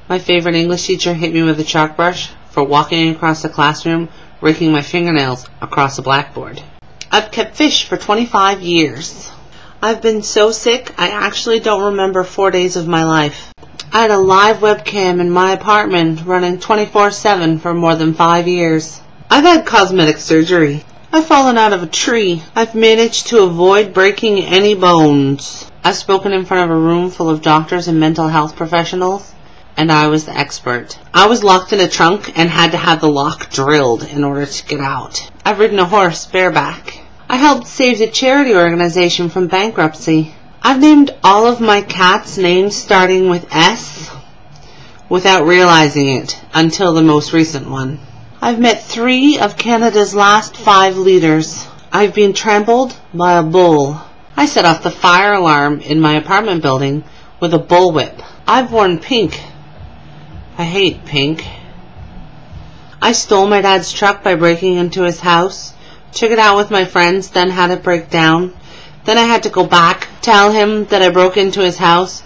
My favorite English teacher hit me with a chalk brush for walking across the classroom, raking my fingernails across the blackboard. I've kept fish for 25 years. I've been so sick, I actually don't remember 4 days of my life. I had a live webcam in my apartment running 24/7 for more than 5 years. I've had cosmetic surgery. I've fallen out of a tree. I've managed to avoid breaking any bones. I've spoken in front of a room full of doctors and mental health professionals, and I was the expert. I was locked in a trunk and had to have the lock drilled in order to get out. I've ridden a horse bareback. I helped save a charity organization from bankruptcy. I've named all of my cats names starting with S without realizing it until the most recent one. I've met 3 of Canada's last 5 leaders. I've been trampled by a bull. I set off the fire alarm in my apartment building with a bullwhip. I've worn pink. I hate pink. I stole my dad's truck by breaking into his house, took it out with my friends, then had it break down. Then I had to go back, tell him that I broke into his house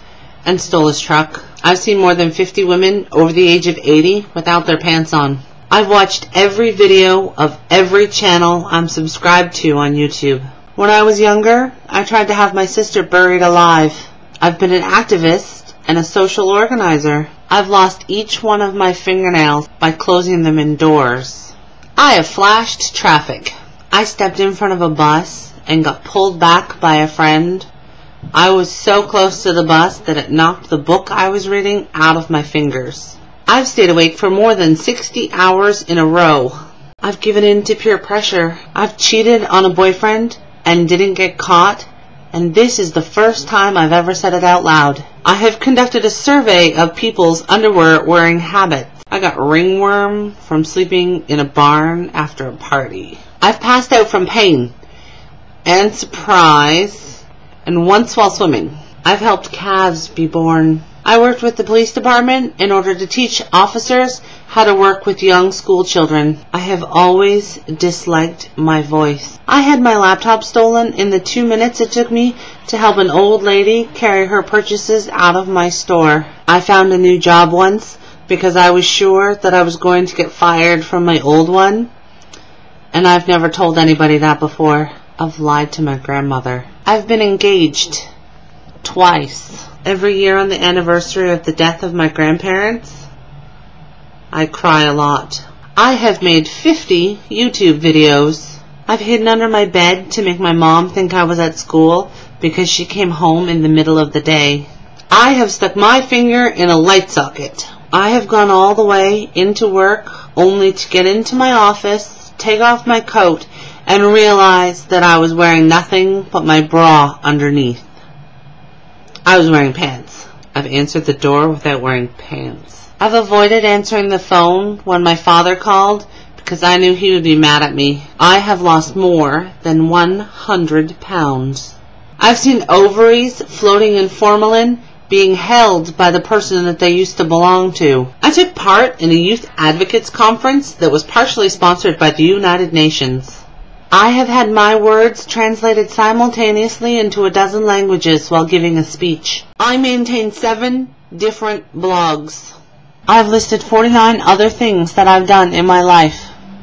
and stole his truck. I've seen more than 50 women over the age of 80 without their pants on. I've watched every video of every channel I'm subscribed to on YouTube. When I was younger, I tried to have my sister buried alive. I've been an activist and a social organizer. I've lost each one of my fingernails by closing them indoors. I have flashed traffic. I stepped in front of a bus and got pulled back by a friend. I was so close to the bus that it knocked the book I was reading out of my fingers. I've stayed awake for more than 60 hours in a row. I've given in to peer pressure. I've cheated on a boyfriend and didn't get caught, and this is the first time I've ever said it out loud. I have conducted a survey of people's underwear wearing habits. I got ringworm from sleeping in a barn after a party. I've passed out from pain and surprise, and once while swimming. I've helped calves be born. I worked with the police department in order to teach officers how to work with young school children. I have always disliked my voice. I had my laptop stolen in the 2 minutes it took me to help an old lady carry her purchases out of my store. I found a new job once because I was sure that I was going to get fired from my old one, and I've never told anybody that before. I've lied to my grandmother. I've been engaged twice. Every year on the anniversary of the death of my grandparents, I cry a lot. I have made 50 YouTube videos. I've hidden under my bed to make my mom think I was at school because she came home in the middle of the day. I have stuck my finger in a light socket. I have gone all the way into work only to get into my office, take off my coat, and realize that I was wearing nothing but my bra underneath. I was wearing pants. I've answered the door without wearing pants. I've avoided answering the phone when my father called because I knew he would be mad at me. I have lost more than 100 pounds. I've seen ovaries floating in formalin being held by the person that they used to belong to. I took part in a youth advocates conference that was partially sponsored by the United Nations. I have had my words translated simultaneously into a dozen languages while giving a speech. I maintain 7 different blogs. I've listed 49 other things that I've done in my life.